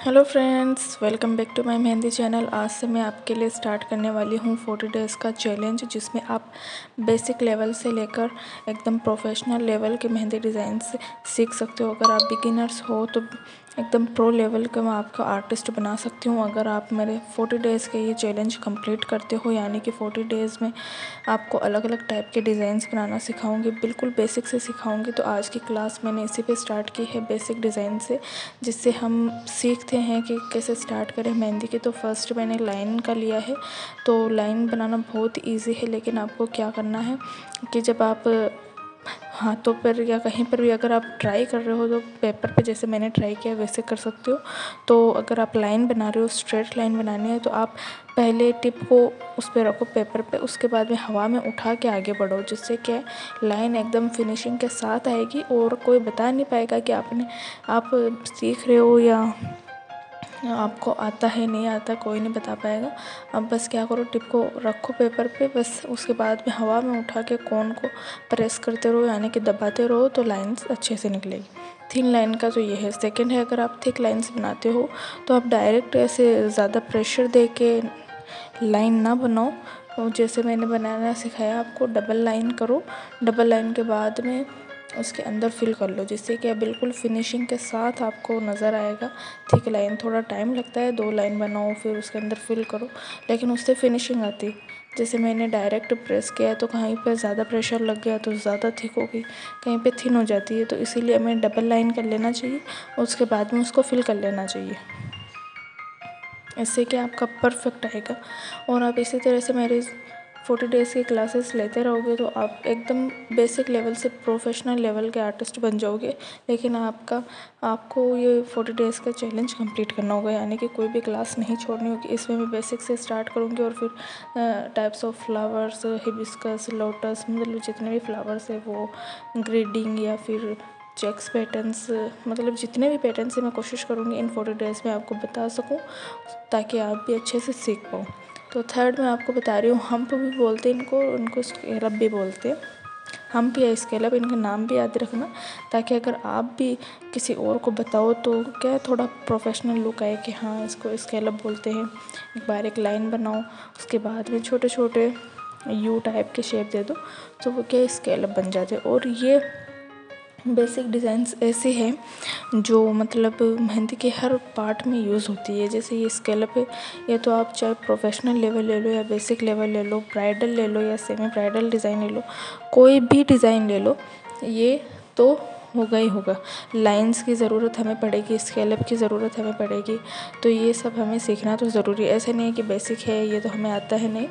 Hello friends, welcome back to my mehndi channel. आज से मैं आपके लिए स्टार्ट करने वाली हूँ 40 डेज़ का चैलेंज, जिसमें आप बेसिक लेवल से लेकर एकदम प्रोफेशनल लेवल के मेहंदी डिज़ाइन से सीख सकते हो। अगर आप बिगिनर्स हो तो एकदम प्रो लेवल का मैं आपका आर्टिस्ट बना सकती हूँ अगर आप मेरे 40 डेज़ के ये चैलेंज कंप्लीट करते हो। यानी कि 40 डेज़ में आपको अलग अलग टाइप के डिज़ाइंस बनाना सिखाऊंगी, बिल्कुल बेसिक से सिखाऊंगी। तो आज की क्लास मैंने इसी पे स्टार्ट की है, बेसिक डिज़ाइन से, जिससे हम सीखते हैं कि कैसे स्टार्ट करें मेहंदी की। तो फर्स्ट मैंने लाइन का लिया है। तो लाइन बनाना बहुत ईजी है, लेकिन आपको क्या करना है कि जब आप हाथों पर या कहीं पर भी अगर आप ट्राई कर रहे हो तो पेपर पे जैसे मैंने ट्राई किया वैसे कर सकते हो। तो अगर आप लाइन बना रहे हो, स्ट्रेट लाइन बनानी है, तो आप पहले टिप को उस पर रखो पेपर पे, उसके बाद में हवा में उठा के आगे बढ़ो, जिससे क्या लाइन एकदम फिनिशिंग के साथ आएगी और कोई बता नहीं पाएगा कि आप सीख रहे हो या आपको आता है नहीं आता, कोई नहीं बता पाएगा। अब बस क्या करो, टिप को रखो पेपर पे, बस उसके बाद में हवा में उठा के कोन को प्रेस करते रहो, यानी कि दबाते रहो, तो लाइंस अच्छे से निकलेगी। थिन लाइन का तो ये है। सेकंड है, अगर आप थिक लाइंस बनाते हो तो आप डायरेक्ट ऐसे ज़्यादा प्रेशर दे के लाइन ना बनाओ। और जैसे मैंने बनाना सिखाया आपको, डबल लाइन करो। डबल लाइन के बाद में उसके अंदर फिल कर लो, जिससे कि बिल्कुल फिनिशिंग के साथ आपको नज़र आएगा। थिक लाइन थोड़ा टाइम लगता है, 2 लाइन बनाओ फिर उसके अंदर फिल करो, लेकिन उससे फिनिशिंग आती। जैसे मैंने डायरेक्ट प्रेस किया तो कहीं पर ज़्यादा प्रेशर लग गया तो ज़्यादा थिक होगी, कहीं पे थिन हो जाती है। तो इसीलिए हमें डबल लाइन कर लेना चाहिए और उसके बाद में उसको फिल कर लेना चाहिए। इससे कि आपका परफेक्ट आएगा। और आप इसी तरह से मेरे 40 डेज़ की क्लासेस लेते रहोगे तो आप एकदम बेसिक लेवल से प्रोफेशनल लेवल के आर्टिस्ट बन जाओगे। लेकिन आपको ये 40 डेज़ का चैलेंज कंप्लीट करना होगा, यानी कि कोई भी क्लास नहीं छोड़नी होगी। इसमें मैं बेसिक से स्टार्ट करूँगी और फिर types of flowers, hibiscus, lotus, मतलब जितने भी फ्लावर्स है वो, ग्रेडिंग या फिर चेक्स पैटर्न्स, मतलब जितने भी पैटर्न्स हैं मैं कोशिश करूँगी इन 40 डेज़ में आपको बता सकूँ, ताकि आप भी अच्छे से सीख पाओ। तो थर्ड मैं आपको बता रही हूँ, हम्प भी बोलते हैं उनको स्केलअप भी बोलते हैं। हम्प या स्केलअप, इनका नाम भी याद रखना, ताकि अगर आप भी किसी और को बताओ तो क्या थोड़ा प्रोफेशनल लुक आए कि हाँ इसको स्केलअप बोलते हैं। एक बार एक लाइन बनाओ, उसके बाद में छोटे छोटे यू टाइप के शेप दे दो, तो वो क्या स्केलअप बन जाते हैं। और ये बेसिक डिज़ाइंस ऐसे हैं जो मतलब मेहंदी के हर पार्ट में यूज़ होती है। जैसे ये स्केलअप है, ये तो आप चाहे प्रोफेशनल लेवल ले लो या बेसिक लेवल ले लो, ब्राइडल ले लो या सेमी ब्राइडल डिज़ाइन ले लो, कोई भी डिज़ाइन ले लो, ये तो होगा ही होगा। लाइंस की ज़रूरत हमें पड़ेगी, स्केलअप की ज़रूरत हमें पड़ेगी। तो ये सब हमें सीखना तो ज़रूरी है। ऐसे नहीं है कि बेसिक है ये तो हमें आता है, नहीं,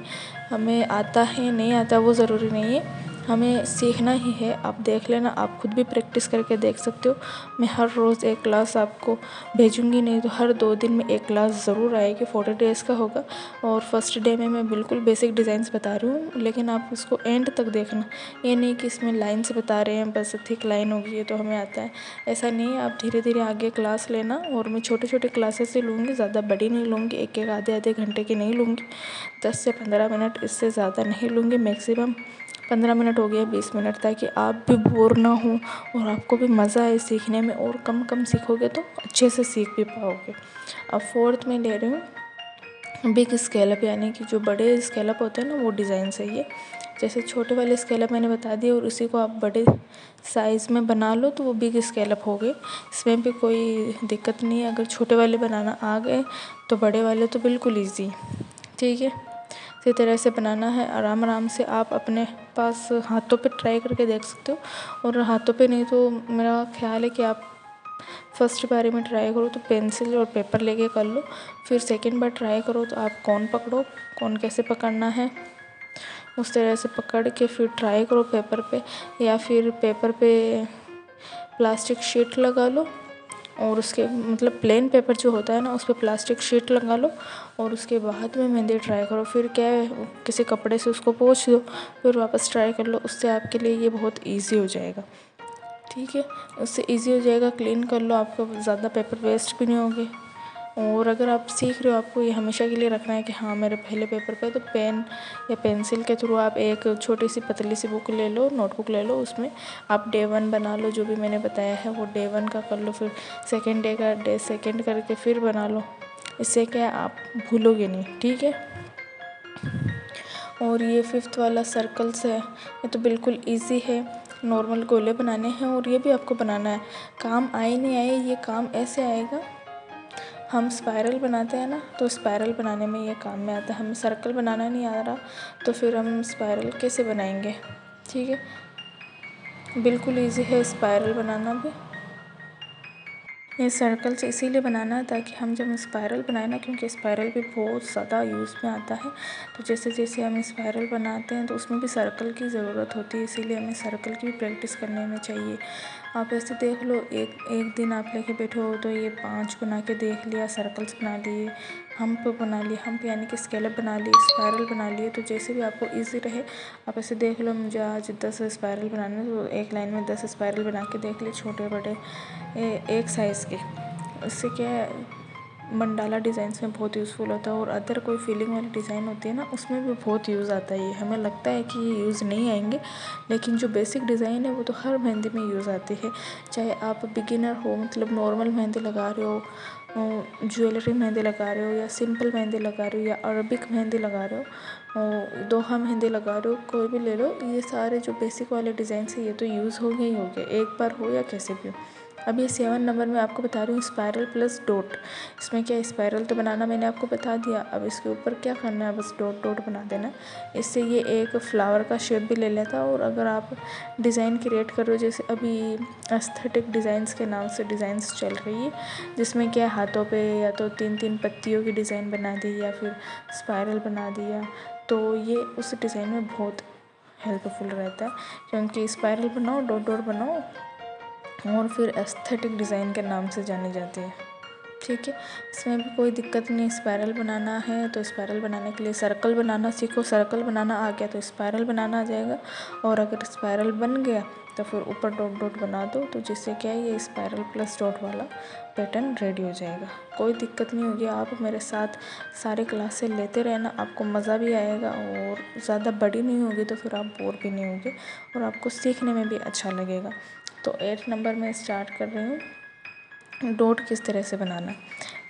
हमें आता है नहीं आता वो ज़रूरी नहीं है, हमें सीखना ही है। आप देख लेना, आप खुद भी प्रैक्टिस करके देख सकते हो। मैं हर रोज़ एक क्लास आपको भेजूंगी, नहीं तो हर 2 दिन में एक क्लास ज़रूर आएगी। 40 डेज़ का होगा और फर्स्ट डे में मैं बिल्कुल बेसिक डिज़ाइंस बता रही हूँ, लेकिन आप उसको एंड तक देखना। ये नहीं कि इसमें लाइन से बता रहे हैं बस थिक लाइन होगी ये तो हमें आता है, ऐसा नहीं है। आप धीरे धीरे आगे क्लास लेना, और मैं छोटे छोटे क्लासेस से लूँगी, ज़्यादा बड़ी नहीं लूँगी, एक एक आधे आधे घंटे की नहीं लूँगी, 10 से 15 मिनट, इससे ज़्यादा नहीं लूँगी। मैक्सिमम 15 मिनट हो गया, 20 मिनट, ताकि आप भी बोर ना हो और आपको भी मज़ा आए सीखने में। और कम कम सीखोगे तो अच्छे से सीख भी पाओगे। अब फोर्थ में ले रही हूँ बिग स्केलअप, यानी कि जो बड़े स्केलअप होते हैं ना वो डिज़ाइन है ये। जैसे छोटे वाले स्केलअप मैंने बता दिए और उसी को आप बड़े साइज़ में बना लो तो वो बिग स्केलअप हो गए। इसमें भी कोई दिक्कत नहीं है, अगर छोटे वाले बनाना आ गए तो बड़े वाले तो बिल्कुल ईजी, ठीक है। इसी तरह से बनाना है, आराम आराम से आप अपने पास हाथों पे ट्राई करके देख सकते हो। और हाथों पे नहीं तो मेरा ख्याल है कि आप फर्स्ट बारी में ट्राई करो तो पेंसिल और पेपर लेके कर लो। फिर सेकंड बार ट्राई करो तो आप कोन पकड़ो, कोन कैसे पकड़ना है उस तरह से पकड़ के फिर ट्राई करो पेपर पे, या फिर पेपर पे प्लास्टिक शीट लगा लो और उसके मतलब प्लेन पेपर जो होता है ना उस पर प्लास्टिक शीट लगा लो और उसके बाद में मेहंदी ट्राई करो। फिर क्या है, किसी कपड़े से उसको पोंछ दो, फिर वापस ट्राई कर लो। उससे आपके लिए ये बहुत इजी हो जाएगा, ठीक है। उससे इजी हो जाएगा, क्लीन कर लो, आपको ज़्यादा पेपर वेस्ट भी नहीं होंगे और अगर आप सीख रहे हो, आपको ये हमेशा के लिए रखना है कि हाँ मेरे पहले पेपर पे तो पेन या पेंसिल के थ्रू आप एक छोटी सी पतली सी बुक ले लो, नोटबुक ले लो, उसमें आप डे 1 बना लो, जो भी मैंने बताया है वो डे 1 का कर लो, फिर सेकेंड डे का डे सेकेंड करके फिर बना लो। इससे क्या है, आप भूलोगे नहीं, ठीक है। और ये 5th वाला सर्कल्स है, ये तो बिल्कुल ईजी है, नॉर्मल गोले बनाने हैं और ये भी आपको बनाना है। काम आए नहीं आए, ये काम ऐसे आएगा, हम स्पायरल बनाते हैं ना, तो स्पायरल बनाने में ये काम में आता है। हमें सर्कल बनाना नहीं आ रहा तो फिर हम स्पायरल कैसे बनाएंगे, ठीक है। बिल्कुल ईजी है स्पायरल बनाना भी। ये सर्कल्स इसीलिए बनाना है ताकि हम जब स्पायरल बनाए ना, क्योंकि स्पायरल भी बहुत ज़्यादा यूज़ में आता है, तो जैसे जैसे हम स्पायरल बनाते हैं तो उसमें भी सर्कल की ज़रूरत होती है, इसीलिए हमें सर्कल की भी प्रैक्टिस करने में चाहिए। आप ऐसे देख लो, एक दिन आप लेके बैठे हो तो ये 5 बना के देख लिया, सर्कल्स बना लिए, हम्प बना लिए, हम्प यानी कि स्केलप बना लिए, स्पायरल बना लिए, तो जैसे भी आपको ईजी रहे। आप ऐसे देख लो, मुझे आज 10 स्पायरल बनाने, तो एक लाइन में 10 स्पायरल बना के देख लिए, छोटे बड़े एक साइज़ के। इससे क्या है, मंडाला डिज़ाइंस में बहुत यूज़फुल होता है, और अदर कोई फीलिंग वाली डिज़ाइन होती है ना, उसमें भी बहुत यूज़ आता है। ये हमें लगता है कि ये यूज़ नहीं आएंगे, लेकिन जो बेसिक डिज़ाइन है वो तो हर मेहंदी में यूज़ आती है। चाहे आप बिगिनर हो, मतलब नॉर्मल मेहंदी लगा रहे हो, ज्वेलरी मेहंदी लगा रहे हो, या सिंपल मेहंदी लगा रहे हो, या अरबिक मेहंदी लगा रहे हो, दोहा मेहंदी लगा रहे हो, कोई भी ले लो, ये सारे जो बेसिक वाले डिज़ाइन है ये तो यूज़ हो गए ही हो गए, एक बार हो या कैसे भी हो। अब ये 7 नंबर में आपको बता रही हूँ स्पायरल प्लस डॉट। इसमें क्या, स्पायरल तो बनाना मैंने आपको बता दिया, अब इसके ऊपर क्या करना है, बस डॉट डॉट बना देना। इससे ये एक फ्लावर का शेप भी ले लेता है। और अगर आप डिज़ाइन क्रिएट कर रहे हो, जैसे अभी एस्थेटिक डिज़ाइंस के नाम से डिज़ाइंस चल रही है, जिसमें क्या हाथों पे या तो 3-3 पत्तियों की डिज़ाइन बना दी या फिर स्पायरल बना दिया, तो ये उस डिज़ाइन में बहुत हेल्पफुल रहता है। क्योंकि स्पायरल बनाओ, डॉट डॉट बनाओ, और फिर एस्थेटिक डिज़ाइन के नाम से जानी जाती है, ठीक है। इसमें भी कोई दिक्कत नहीं, स्पायरल बनाना है तो स्पायरल बनाने के लिए सर्कल बनाना सीखो, सर्कल बनाना आ गया तो स्पायरल बनाना आ जाएगा, और अगर स्पायरल बन गया तो फिर ऊपर डॉट डॉट बना दो, तो जिससे क्या है, ये स्पायरल प्लस डॉट वाला पैटर्न रेडी हो जाएगा। कोई दिक्कत नहीं होगी, आप मेरे साथ सारे क्लासेस लेते रहना, आपको मज़ा भी आएगा, और ज़्यादा बड़ी नहीं होगी तो फिर आप बोर भी नहीं होगे, और आपको सीखने में भी अच्छा लगेगा। तो 8 नंबर में स्टार्ट कर रही हूँ, डॉट किस तरह से बनाना।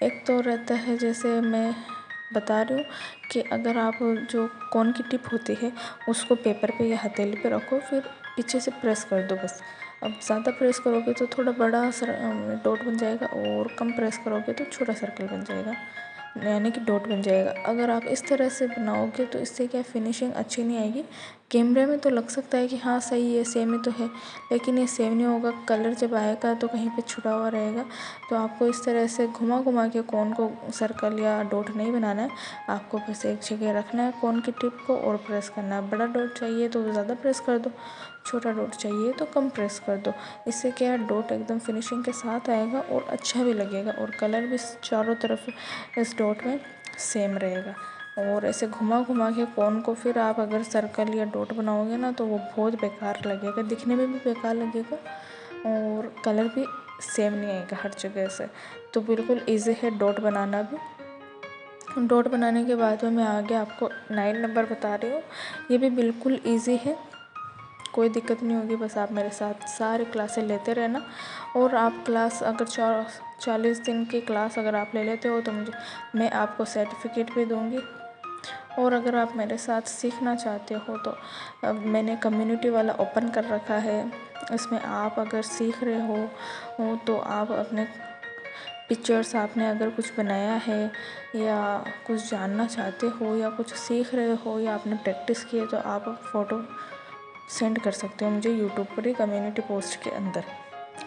एक तो रहता है, जैसे मैं बता रही हूँ कि अगर आप जो कोन की टिप होती है उसको पेपर पे या हथेली पे रखो, फिर पीछे से प्रेस कर दो बस। अब ज़्यादा प्रेस करोगे तो थोड़ा बड़ा डॉट बन जाएगा, और कम प्रेस करोगे तो छोटा सर्कल बन जाएगा, यानी कि डॉट बन जाएगा। अगर आप इस तरह से बनाओगे तो इससे क्या फिनिशिंग अच्छी नहीं आएगी। कैमरे में तो लग सकता है कि हाँ सही है, सेम ही तो है, लेकिन ये सेम नहीं होगा। कलर जब आएगा तो कहीं पे छुटा हुआ रहेगा। तो आपको इस तरह से घुमा घुमा के कोन को सर्कल या डॉट नहीं बनाना है, आपको बस एक जगह रखना है कोन की टिप को और प्रेस करना है। बड़ा डॉट चाहिए तो ज़्यादा प्रेस कर दो, छोटा डॉट चाहिए तो कम प्रेस कर दो। इससे क्या है, डॉट एकदम फिनिशिंग के साथ आएगा और अच्छा भी लगेगा, और कलर भी चारों तरफ इस डॉट में सेम रहेगा। और ऐसे घुमा घुमा के कोन को फिर आप अगर सर्कल या डॉट बनाओगे ना, तो वो बहुत बेकार लगेगा, दिखने में भी बेकार लगेगा, और कलर भी सेम नहीं आएगा हर जगह से। तो बिल्कुल ईजी है डॉट बनाना भी। डॉट बनाने के बाद में मैं आगे आपको 9 नंबर बता रही हूँ। ये भी बिल्कुल ईजी है, कोई दिक्कत नहीं होगी, बस आप मेरे साथ सारे क्लासेस लेते रहना। और आप क्लास अगर 40 दिन की क्लास अगर आप ले लेते हो तो मैं आपको सर्टिफिकेट भी दूँगी। और अगर आप मेरे साथ सीखना चाहते हो तो मैंने कम्युनिटी वाला ओपन कर रखा है। इसमें आप अगर सीख रहे हो तो आप अपने पिक्चर्स, आपने अगर कुछ बनाया है या कुछ जानना चाहते हो या कुछ सीख रहे हो या आपने प्रैक्टिस की है, तो आप फ़ोटो सेंड कर सकते हो मुझे यूट्यूब पर ही कम्युनिटी पोस्ट के अंदर,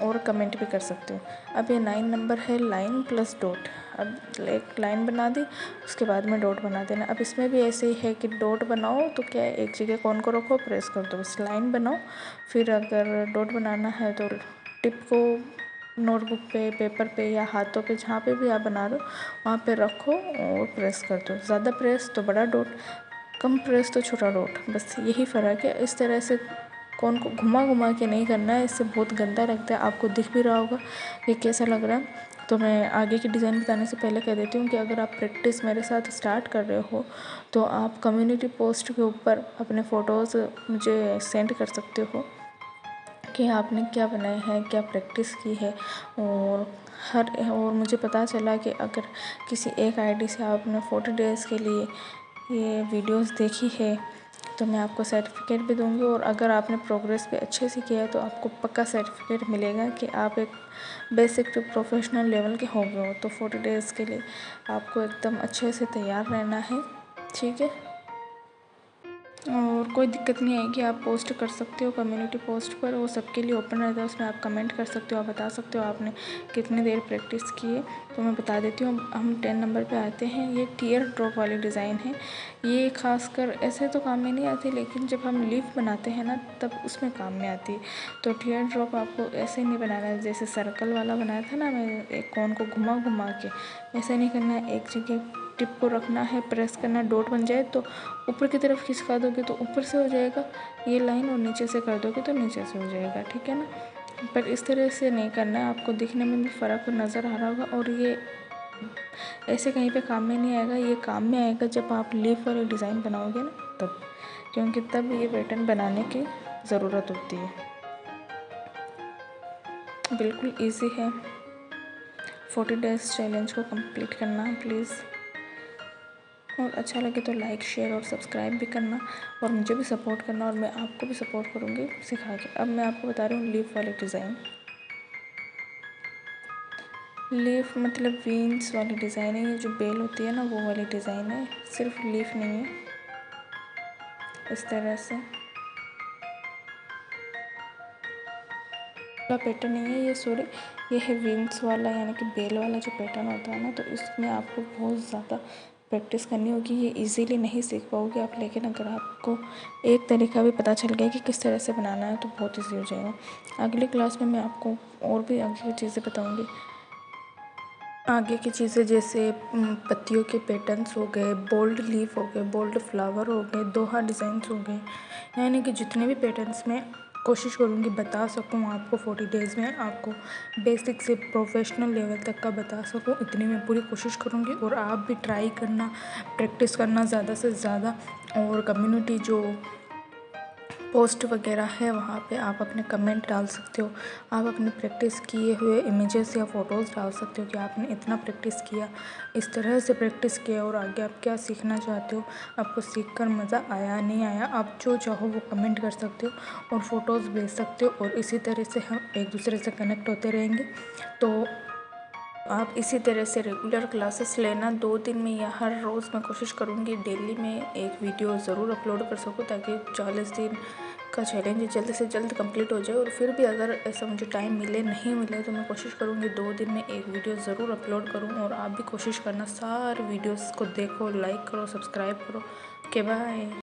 और कमेंट भी कर सकते हो। अब ये 9 नंबर है लाइन प्लस डॉट। अब एक लाइन बना दी, उसके बाद में डॉट बना देना। अब इसमें भी ऐसे ही है कि डॉट बनाओ तो क्या है, एक जगह कोन को रखो, प्रेस कर दो, बस लाइन बनाओ। फिर अगर डॉट बनाना है तो टिप को नोटबुक पे, पेपर पे या हाथों पे, जहाँ पे भी आप बना रहे हो वहाँ पे रखो और प्रेस कर दो। ज़्यादा प्रेस तो बड़ा डॉट, कम प्रेस तो छोटा डॉट, बस यही फ़र्क है। इस तरह से कोन को घुमा घुमा के नहीं करना है, इससे बहुत गंदा लगता है, आपको दिख भी रहा होगा कि कैसा लग रहा है। तो मैं आगे की डिज़ाइन बताने से पहले कह देती हूँ कि अगर आप प्रैक्टिस मेरे साथ स्टार्ट कर रहे हो तो आप कम्युनिटी पोस्ट के ऊपर अपने फ़ोटोज़ मुझे सेंड कर सकते हो कि आपने क्या बनाया है, क्या प्रैक्टिस की है। और मुझे पता चला कि अगर किसी एक आईडी से आपने 40 डेज़ के लिए ये वीडियोस देखी है तो मैं आपको सर्टिफिकेट भी दूंगी। और अगर आपने प्रोग्रेस भी अच्छे से किया है तो आपको पक्का सर्टिफिकेट मिलेगा कि आप एक बेसिक टू प्रोफेशनल लेवल के हो गए हो। तो 40 डेज़ के लिए आपको एकदम अच्छे से तैयार रहना है, ठीक है। और कोई दिक्कत नहीं आएगी, आप पोस्ट कर सकते हो कम्युनिटी पोस्ट पर, वो सबके लिए ओपन रहता है। उसमें आप कमेंट कर सकते हो, आप बता सकते हो आपने कितनी देर प्रैक्टिस की है। तो मैं बता देती हूँ, हम 10 नंबर पे आते हैं। ये टीयर ड्रॉप वाली डिज़ाइन है। ये खासकर ऐसे तो काम में नहीं आती, लेकिन जब हम लीफ बनाते हैं ना तब उसमें काम में आती है। तो टीयर ड्रॉप आपको ऐसे नहीं बनाना है जैसे सर्कल वाला बनाया था ना मैं, एक कोन को घुमा घुमा के, ऐसे नहीं करना है। एक जगह टिप को रखना है, प्रेस करना, डॉट बन जाए तो ऊपर की तरफ खिसका दोगे तो ऊपर से हो जाएगा ये लाइन, और नीचे से कर दोगे तो नीचे से हो जाएगा, ठीक है ना। पर इस तरह से नहीं करना है, आपको दिखने में भी फ़र्क नज़र आ रहा होगा। और ये ऐसे कहीं पे काम में नहीं आएगा, ये काम में आएगा जब आप लीफ वाली डिज़ाइन बनाओगे ना तब, क्योंकि तब ये पैटर्न बनाने की ज़रूरत होती है। बिल्कुल ईजी है 40 डेज़ चैलेंज को कंप्लीट करना। प्लीज़, और अच्छा लगे तो लाइक, शेयर और सब्सक्राइब भी करना, और मुझे भी सपोर्ट करना, और मैं आपको भी सपोर्ट करूँगी सिखा के। अब मैं आपको बता रही हूँ लीफ वाली डिज़ाइन। लीफ मतलब विंग्स वाली डिज़ाइन है। ये जो बेल होती है ना वो वाली डिज़ाइन है, सिर्फ लीफ नहीं है। इस तरह से पैटर्न नहीं है ये, सॉरी, ये है विंग्स वाला, यानी कि बेल वाला जो पैटर्न होता है ना। तो इसमें आपको बहुत ज़्यादा प्रैक्टिस करनी होगी, ये इजीली नहीं सीख पाओगे आप। लेकिन अगर आपको एक तरीका भी पता चल गया कि किस तरह से बनाना है तो बहुत ईजी हो जाएगा। अगली क्लास में मैं आपको और भी आगे की चीज़ें बताऊँगी। आगे की चीज़ें जैसे पत्तियों के पैटर्न्स हो गए, बोल्ड लीफ हो गए, बोल्ड फ्लावर हो गए, दोहा डिज़ाइंस हो गए, यानी कि जितने भी पैटर्न्स मैं कोशिश करूँगी बता सकूँ आपको 40 डेज़ में, आपको बेसिक से प्रोफेशनल लेवल तक का बता सकूँ, इतनी मैं पूरी कोशिश करूँगी। और आप भी ट्राई करना, प्रैक्टिस करना ज़्यादा से ज़्यादा। और कम्युनिटी जो पोस्ट वगैरह है वहाँ पे आप अपने कमेंट डाल सकते हो, आप अपने प्रैक्टिस किए हुए इमेजेस या फ़ोटोज़ डाल सकते हो कि आपने इतना प्रैक्टिस किया, इस तरह से प्रैक्टिस किया, और आगे आप क्या सीखना चाहते हो, आपको सीखकर मज़ा आया नहीं आया, आप जो चाहो वो कमेंट कर सकते हो और फ़ोटोज़ भेज सकते हो। और इसी तरह से हम एक दूसरे से कनेक्ट होते रहेंगे। तो आप इसी तरह से रेगुलर क्लासेस लेना 2 दिन में, या हर रोज़ मैं कोशिश करूँगी डेली में एक वीडियो ज़रूर अपलोड कर सकूँ, ताकि 40 दिन का चैलेंज जल्द से जल्द कंप्लीट हो जाए। और फिर भी अगर ऐसा मुझे टाइम मिले, नहीं मिले, तो मैं कोशिश करूँगी 2 दिन में एक वीडियो ज़रूर अपलोड करूँ। और आप भी कोशिश करना, सारे वीडियोज़ को देखो, लाइक करो, सब्सक्राइब करो। Okay, bye.